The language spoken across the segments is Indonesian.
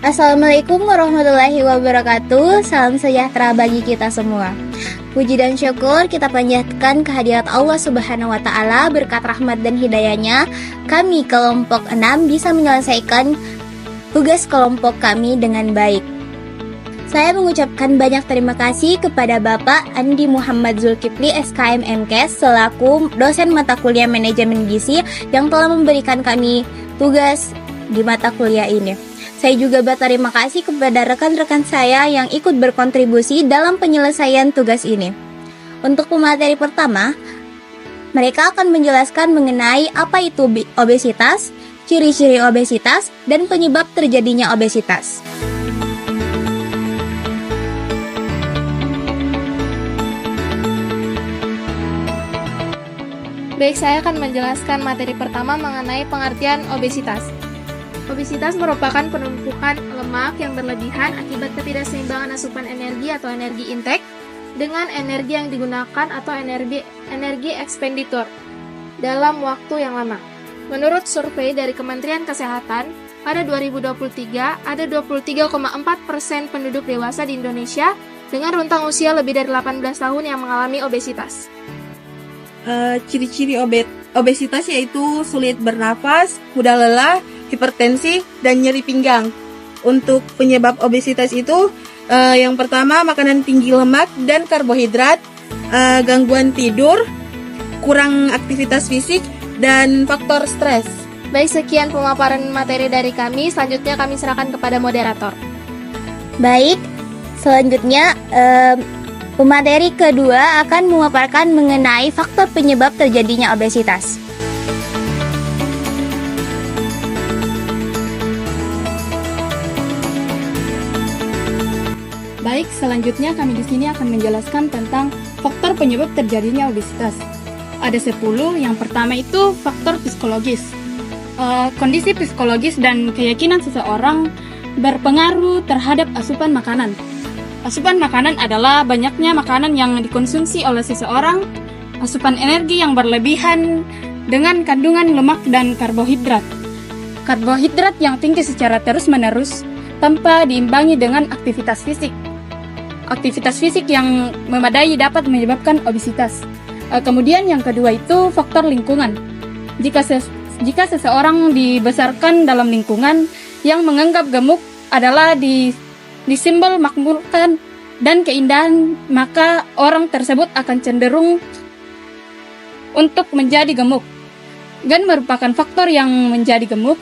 Assalamualaikum warahmatullahi wabarakatuh. Salam sejahtera bagi kita semua. Puji dan syukur kita panjatkan kehadirat Allah Subhanahu wa taala. Berkat rahmat dan hidayahnya, kami kelompok 6 bisa menyelesaikan tugas kelompok kami dengan baik. Saya mengucapkan banyak terima kasih kepada Bapak Andi Muhammad Zulkifli SKM MKes selaku dosen mata kuliah manajemen gizi yang telah memberikan kami tugas di mata kuliah ini. Saya juga berterima kasih kepada rekan-rekan saya yang ikut berkontribusi dalam penyelesaian tugas ini. Untuk pemateri pertama, mereka akan menjelaskan mengenai apa itu obesitas, ciri-ciri obesitas, dan penyebab terjadinya obesitas. Baik, saya akan menjelaskan materi pertama mengenai pengertian obesitas. Obesitas merupakan penumpukan lemak yang berlebihan akibat ketidakseimbangan asupan energi atau energi intake dengan energi yang digunakan atau energi ekspenditur dalam waktu yang lama. Menurut survei dari Kementerian Kesehatan, pada 2023 ada 23,4% penduduk dewasa di Indonesia dengan rentang usia lebih dari 18 tahun yang mengalami obesitas. Ciri-ciri obesitas yaitu sulit bernafas, mudah lelah, hipertensi, dan nyeri pinggang. Untuk penyebab obesitas itu, yang pertama makanan tinggi lemak dan karbohidrat, gangguan tidur, kurang aktivitas fisik, dan faktor stres. Baik, sekian pemaparan materi dari kami. Selanjutnya kami serahkan kepada moderator. Baik, selanjutnya pemateri kedua akan memaparkan mengenai faktor penyebab terjadinya obesitas. Baik, selanjutnya kami di sini akan menjelaskan tentang faktor penyebab terjadinya obesitas. Ada 10. Yang pertama itu faktor psikologis. Kondisi psikologis dan keyakinan seseorang berpengaruh terhadap asupan makanan. Asupan makanan adalah banyaknya makanan yang dikonsumsi oleh seseorang, asupan energi yang berlebihan dengan kandungan lemak dan karbohidrat. Karbohidrat yang tinggi secara terus-menerus tanpa diimbangi dengan aktivitas fisik. Aktivitas fisik yang memadai dapat menyebabkan obesitas. Kemudian yang kedua itu faktor lingkungan. Jika seseorang dibesarkan dalam lingkungan yang menganggap gemuk adalah disimbol makmurkan dan keindahan, maka orang tersebut akan cenderung untuk menjadi gemuk. Gen merupakan faktor yang menjadi gemuk.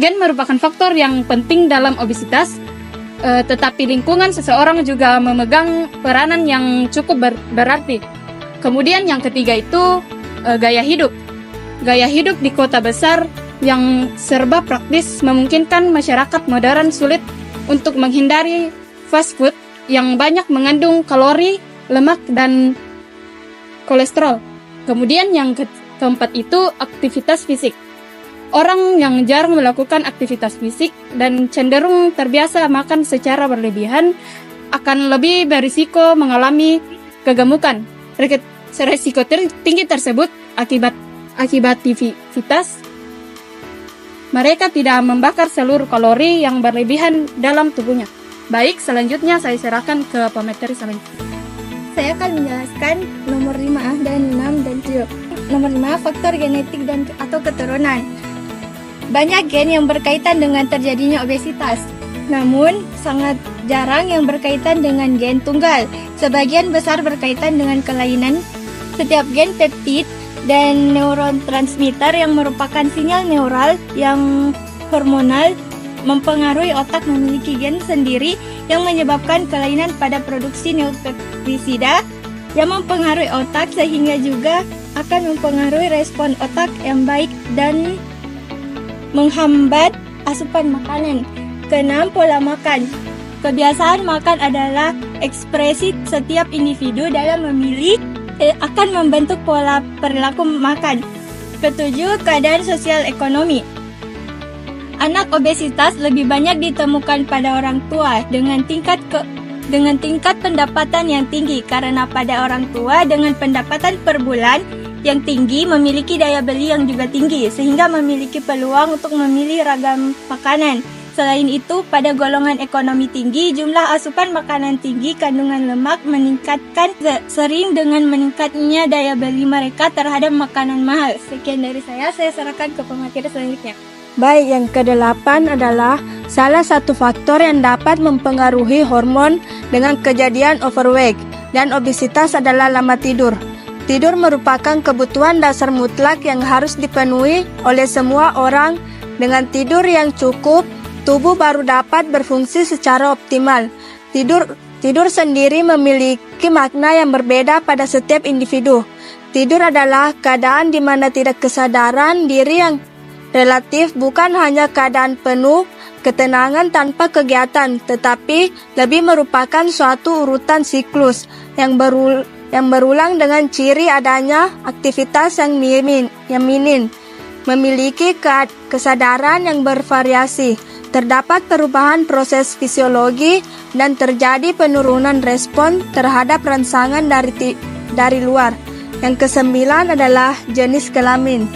Gen merupakan faktor yang penting dalam obesitas, tetapi lingkungan seseorang juga memegang peranan yang cukup berarti. Kemudian yang ketiga itu gaya hidup. Gaya hidup di kota besar yang serba praktis memungkinkan masyarakat modern sulit untuk menghindari fast food yang banyak mengandung kalori, lemak, dan kolesterol. Kemudian yang keempat itu aktivitas fisik. Orang yang jarang melakukan aktivitas fisik dan cenderung terbiasa makan secara berlebihan akan lebih berisiko mengalami kegemukan. Resiko tinggi tersebut akibat aktivitas mereka tidak membakar seluruh kalori yang berlebihan dalam tubuhnya. Baik, selanjutnya saya serahkan ke pemateri selanjutnya. Saya akan menjelaskan nomor 5 dan 6 dan 7. Nomor 5, faktor genetik dan atau keturunan. Banyak gen yang berkaitan dengan terjadinya obesitas. Namun, sangat jarang yang berkaitan dengan gen tunggal. Sebagian besar berkaitan dengan kelainan setiap gen peptid dan neurotransmitter yang merupakan sinyal neural yang hormonal mempengaruhi otak memiliki gen sendiri yang menyebabkan kelainan pada produksi neuropeptisida yang mempengaruhi otak sehingga juga akan mempengaruhi respon otak yang baik dan menghambat asupan makanan. Keenam, pola makan. Kebiasaan makan adalah ekspresi setiap individu dalam memilih akan membentuk pola perilaku makan. Ketujuh, keadaan sosial ekonomi. Anak obesitas lebih banyak ditemukan pada orang tua dengan tingkat pendapatan yang tinggi karena pada orang tua dengan pendapatan per bulan yang tinggi memiliki daya beli yang juga tinggi sehingga memiliki peluang untuk memilih ragam makanan. Selain itu, pada golongan ekonomi tinggi, jumlah asupan makanan tinggi, kandungan lemak meningkatkan sering dengan meningkatnya daya beli mereka terhadap makanan mahal. Sekian dari saya serahkan ke pemateri selanjutnya. Baik, yang kedelapan adalah salah satu faktor yang dapat mempengaruhi hormon dengan kejadian overweight dan obesitas adalah lama tidur. Tidur merupakan kebutuhan dasar mutlak yang harus dipenuhi oleh semua orang. Dengan tidur yang cukup, tubuh baru dapat berfungsi secara optimal. Tidur sendiri memiliki makna yang berbeda pada setiap individu. Tidur adalah keadaan di mana tidak kesadaran diri yang relatif, bukan hanya keadaan penuh ketenangan tanpa kegiatan, tetapi lebih merupakan suatu urutan siklus yang berulang dengan ciri adanya aktivitas yang minim, memiliki kesadaran yang bervariasi. Terdapat perubahan proses fisiologi dan terjadi penurunan respon terhadap rangsangan dari luar. Yang kesembilan adalah jenis kelamin.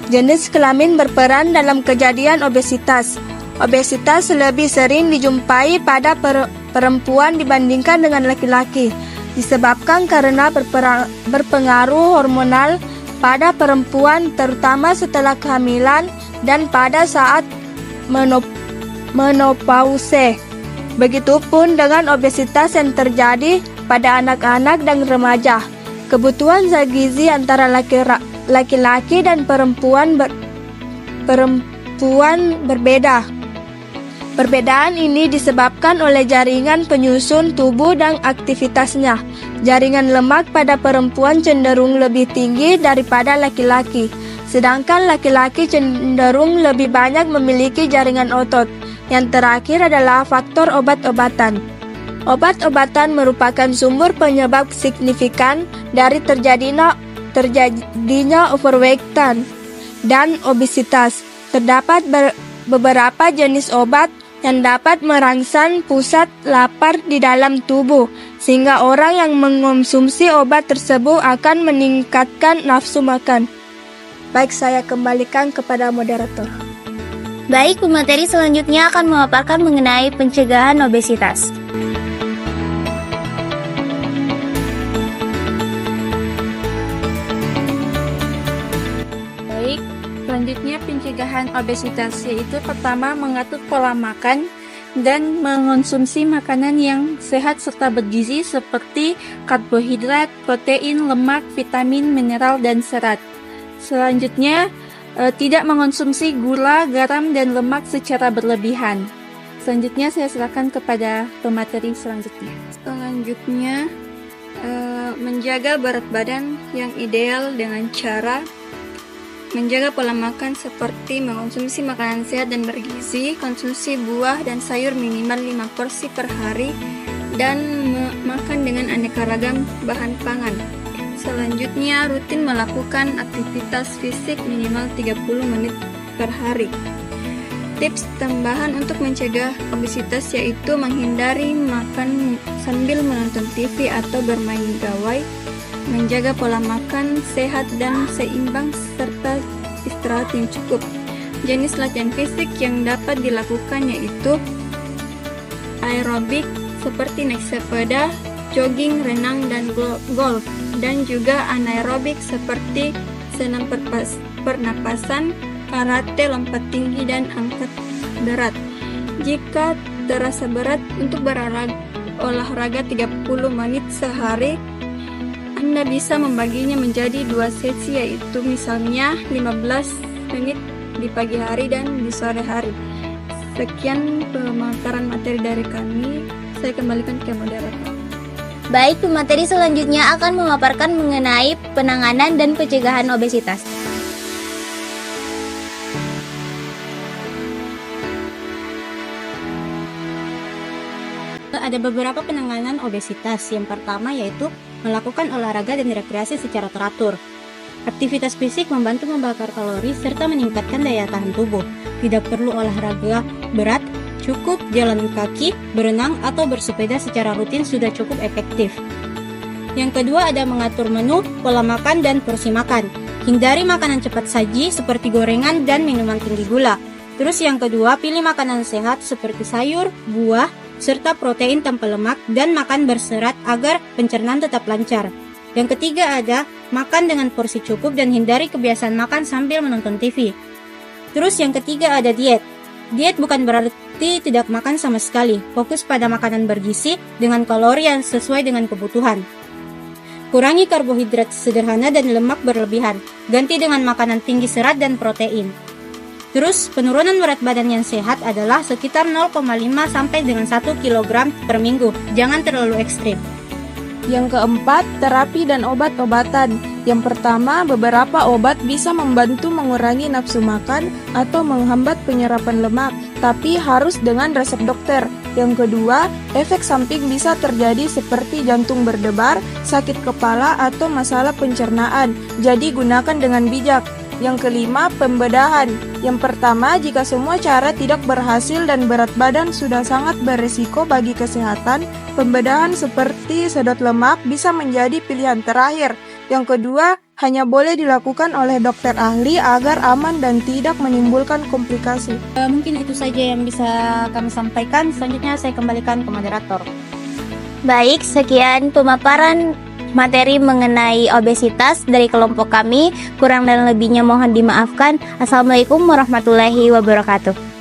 Jenis kelamin berperan dalam kejadian obesitas. Obesitas lebih sering dijumpai pada perempuan dibandingkan dengan laki-laki, disebabkan karena berpengaruh hormonal pada perempuan, terutama setelah kehamilan dan pada saat menopause. Begitupun dengan obesitas yang terjadi pada anak-anak dan remaja. Kebutuhan zat gizi antara laki-laki dan perempuan berbeda. Perbedaan ini disebabkan oleh jaringan penyusun tubuh dan aktivitasnya. Jaringan lemak pada perempuan cenderung lebih tinggi daripada laki-laki, sedangkan laki-laki cenderung lebih banyak memiliki jaringan otot. Yang terakhir adalah faktor obat-obatan. Obat-obatan merupakan sumber penyebab signifikan dari terjadinya overweight dan obesitas. Terdapat beberapa jenis obat yang dapat merangsang pusat lapar di dalam tubuh, sehingga orang yang mengonsumsi obat tersebut akan meningkatkan nafsu makan. Baik, saya kembalikan kepada moderator. Baik, pemateri selanjutnya akan memaparkan mengenai pencegahan obesitas. Baik, selanjutnya pencegahan obesitas, yaitu pertama mengatur pola makan dan mengonsumsi makanan yang sehat serta bergizi seperti karbohidrat, protein, lemak, vitamin, mineral, dan serat. Selanjutnya, tidak mengonsumsi gula, garam, dan lemak secara berlebihan. Selanjutnya saya serahkan kepada pemateri selanjutnya. Selanjutnya, menjaga berat badan yang ideal dengan cara menjaga pola makan seperti mengonsumsi makanan sehat dan bergizi, konsumsi buah dan sayur minimal 5 porsi per hari, dan makan dengan aneka ragam bahan pangan. Selanjutnya, rutin melakukan aktivitas fisik minimal 30 menit per hari. Tips tambahan untuk mencegah obesitas yaitu menghindari makan sambil menonton TV atau bermain gawai, menjaga pola makan sehat dan seimbang, serta istirahat yang cukup. Jenis latihan fisik yang dapat dilakukan yaitu aerobik seperti naik sepeda, jogging, renang, dan golf, dan juga anaerobik seperti senam pernapasan, karate, lompat tinggi, dan angkat berat. Jika terasa berat untuk berolahraga 30 menit sehari, Anda bisa membaginya menjadi 2 sesi, yaitu misalnya 15 menit di pagi hari dan di sore hari. Sekian pemaparan materi dari kami. Saya kembalikan ke moderator. Baik, pemateri selanjutnya akan memaparkan mengenai penanganan dan pencegahan obesitas. Ada beberapa penanganan obesitas. Yang pertama yaitu melakukan olahraga dan rekreasi secara teratur. Aktivitas fisik membantu membakar kalori serta meningkatkan daya tahan tubuh. Tidak perlu olahraga berat, cukup jalan kaki, berenang, atau bersepeda secara rutin sudah cukup efektif. Yang kedua ada mengatur menu, pola makan, dan porsi makan. Hindari makanan cepat saji seperti gorengan dan minuman tinggi gula. Terus yang kedua, pilih makanan sehat seperti sayur, buah, serta protein tanpa lemak dan makan berserat agar pencernaan tetap lancar. Yang ketiga ada, makan dengan porsi cukup dan hindari kebiasaan makan sambil menonton TV. Terus yang ketiga ada diet. Diet bukan berarti tidak makan sama sekali, fokus pada makanan bergizi dengan kalori yang sesuai dengan kebutuhan. Kurangi karbohidrat sederhana dan lemak berlebihan, ganti dengan makanan tinggi serat dan protein. Terus, penurunan berat badan yang sehat adalah sekitar 0,5 sampai dengan 1 kg per minggu. Jangan terlalu ekstrim. Yang keempat, terapi dan obat-obatan. Yang pertama, beberapa obat bisa membantu mengurangi nafsu makan atau menghambat penyerapan lemak, tapi harus dengan resep dokter. Yang kedua, efek samping bisa terjadi seperti jantung berdebar, sakit kepala, atau masalah pencernaan. Jadi gunakan dengan bijak. Yang kelima, pembedahan. Yang pertama, jika semua cara tidak berhasil dan berat badan sudah sangat beresiko bagi kesehatan, pembedahan seperti sedot lemak bisa menjadi pilihan terakhir. Yang kedua, hanya boleh dilakukan oleh dokter ahli agar aman dan tidak menimbulkan komplikasi. Mungkin itu saja yang bisa kami sampaikan. Selanjutnya saya kembalikan ke moderator. Baik, sekian pemaparan materi mengenai obesitas dari kelompok kami. Kurang dan lebihnya mohon dimaafkan. Assalamualaikum warahmatullahi wabarakatuh.